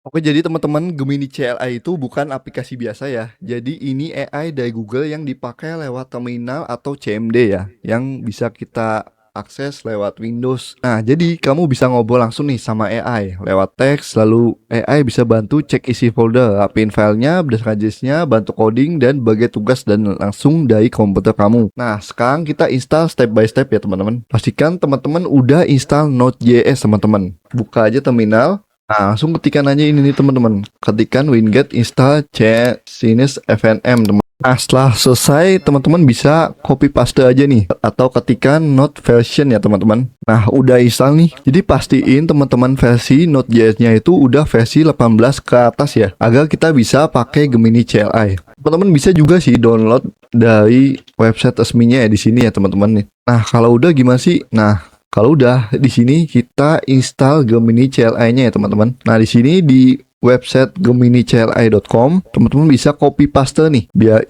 Oke, jadi teman-teman, Gemini CLI itu bukan aplikasi biasa ya. Jadi ini AI dari Google yang dipakai lewat terminal atau CMD ya, yang bisa kita akses lewat Windows. Nah, jadi kamu bisa ngobrol langsung nih sama AI lewat teks, lalu AI bisa bantu cek isi folder, rapiin filenya, berdasarkan bantu coding dan bagai tugas dan langsung dari komputer kamu. Nah, sekarang kita install step by step ya teman-teman. Pastikan teman-teman udah install Node.js teman-teman. Buka aja terminal. Nah, langsung ketikan aja ini nih teman-teman. Ketikan winget install c sinus fnm teman. Nah, setelah selesai teman-teman bisa copy paste aja nih atau ketikan Node version ya teman-teman. Nah, udah install nih. Jadi pastiin teman-teman versi Node.js-nya itu udah versi 18 ke atas ya, agar kita bisa pakai Gemini CLI. Teman-teman bisa juga sih download dari website resminya ya di sini ya teman-teman nih. Nah, kalau udah gimana sih? Nah, kalau udah di sini kita install Gemini CLI-nya ya teman-teman. Nah, di sini di website geminicli.com teman-teman bisa copy paste nih biar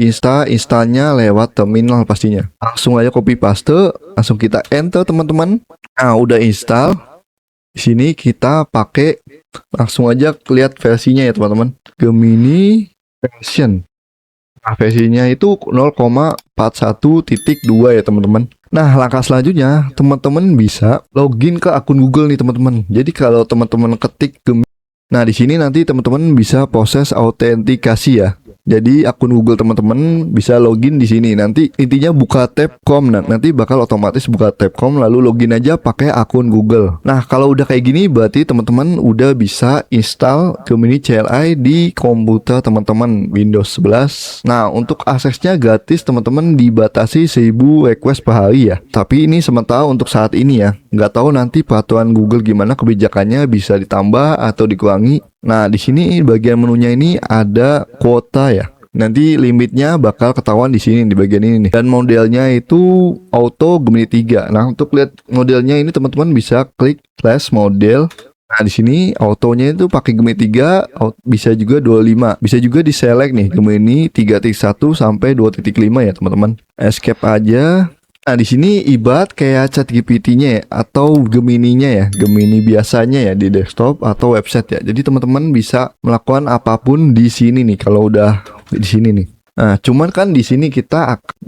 installnya lewat terminal pastinya. Langsung aja copy paste, langsung kita enter teman-teman. Nah, udah install. Di sini kita pakai langsung aja lihat versinya ya teman-teman. Gemini version. Nah, versinya itu 0,41.2 ya teman-teman. Nah, langkah selanjutnya teman-teman bisa login ke akun Google nih teman-teman. Jadi kalau teman-teman ketik Gemini, nah di sini nanti teman-teman bisa proses autentikasi ya. Jadi akun Google teman-teman bisa login di sini. Nanti intinya buka tab com, nanti bakal otomatis buka tab com lalu login aja pakai akun Google. Nah, kalau udah kayak gini berarti teman-teman udah bisa install Gemini CLI di komputer teman-teman Windows 11. Nah, untuk aksesnya gratis teman-teman dibatasi 1000 request per hari ya. Tapi ini sementara untuk saat ini ya. Nggak tahu nanti peraturan Google gimana kebijakannya bisa ditambah atau dikurangi. Nah, di sini bagian menunya ini ada kuota ya. Nanti limitnya bakal ketahuan di sini di bagian ini nih. Dan modelnya itu auto Gemini 3. Nah, untuk lihat modelnya ini teman-teman bisa klik flash model. Nah, di sini autonya itu pakai Gemini 3, bisa juga 25. Bisa juga di select nih Gemini 3.1 sampai 2.5 ya, teman-teman. Escape aja. Nah, di sini ibarat kayak ChatGPT-nya ya, atau Gemini-nya ya, Gemini biasanya ya di desktop atau website ya. Jadi teman-teman bisa melakukan apapun di sini nih kalau udah di sini nih. Nah, cuman kan di sini kita akan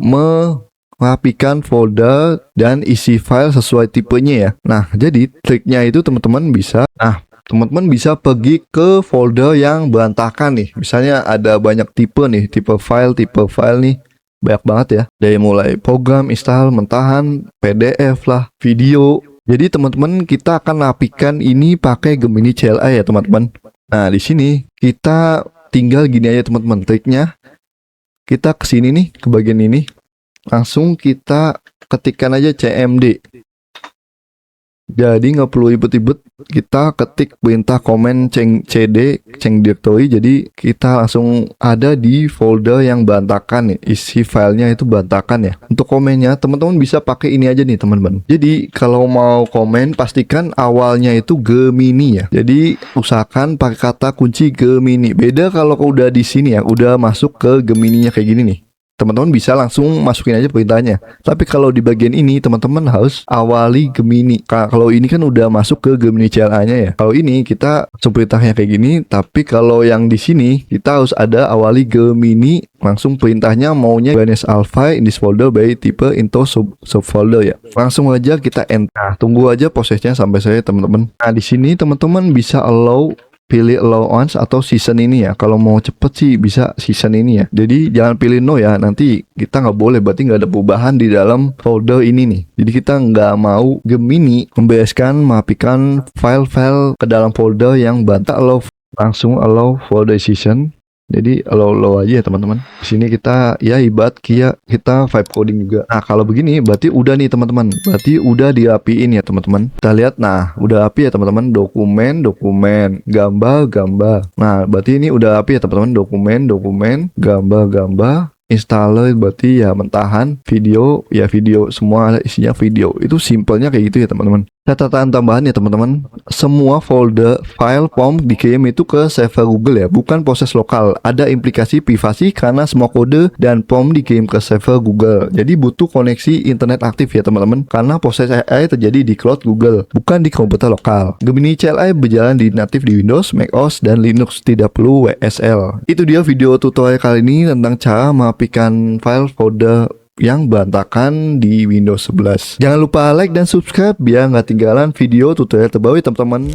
merapikan folder dan isi file sesuai tipenya ya. Nah, jadi triknya itu teman-teman bisa, teman-teman bisa pergi ke folder yang berantakan nih. Misalnya ada banyak tipe nih, tipe file nih. Banyak banget ya, dari mulai program, install, mentahan, PDF lah, video. Jadi teman-teman kita akan rapikan ini pakai Gemini CLI ya teman-teman. Nah, di sini kita tinggal gini aja teman-teman, triknya kita ke sini nih, ke bagian ini. Langsung kita ketikkan aja CMD. Jadi nggak perlu ribet-ribet, kita ketik perintah komen cd directory, jadi kita langsung ada di folder yang berantakan nih, isi filenya itu berantakan ya. Untuk komennya teman-teman bisa pakai ini aja nih teman-teman. Jadi kalau mau komen pastikan awalnya itu Gemini ya. Jadi usahakan pakai kata kunci Gemini. Beda kalau udah di sini ya, udah masuk ke Gemininya kayak gini nih. Teman-teman bisa langsung masukin aja perintahnya. Tapi kalau di bagian ini teman-teman harus awali Gemini. Kalau ini kan udah masuk ke Gemini CLI-nya ya. Kalau ini kita langsung perintahnya kayak gini. Tapi kalau yang di sini kita harus ada awali Gemini, langsung perintahnya maunya Banes Alpha in this folder by type into subfolder ya. Langsung aja kita enter. Nah, tunggu aja prosesnya sampai saya teman-teman. Nah, di sini teman-teman bisa pilih allow once atau season ini ya. Kalau mau cepet sih bisa season ini ya. Jadi jangan pilih no ya, nanti kita nggak boleh, berarti nggak ada perubahan di dalam folder ini nih. Jadi kita nggak mau Gemini membereskan, merapikan file-file ke dalam folder yang bantah. Langsung allow folder season. Jadi allow aja ya teman-teman. Di sini kita ya ibarat kita vibe coding juga. Nah, kalau begini berarti udah nih teman-teman. Berarti udah dirapiin ya teman-teman. Kita lihat, nah udah rapi ya teman-teman. Dokumen, gambar. Nah, berarti ini udah rapi ya teman-teman. Dokumen, gambar. Installer berarti ya mentahan, video ya video, semua isinya video. Itu simpelnya kayak gitu ya teman-teman. Catatan tambahan ya teman-teman, semua folder file POM dikirim itu ke server Google ya, bukan proses lokal. Ada implikasi privasi karena semua kode dan POM dikirim ke server Google. Jadi butuh koneksi internet aktif ya teman-teman, karena proses AI terjadi di cloud Google, bukan di komputer lokal. Gemini CLI berjalan di natif di Windows, macOS, dan Linux, tidak perlu WSL. Itu dia video tutorial kali ini tentang cara merapikan file folder yang berantakan di Windows 11. Jangan lupa like dan subscribe biar nggak ketinggalan video tutorial terbaru teman-teman.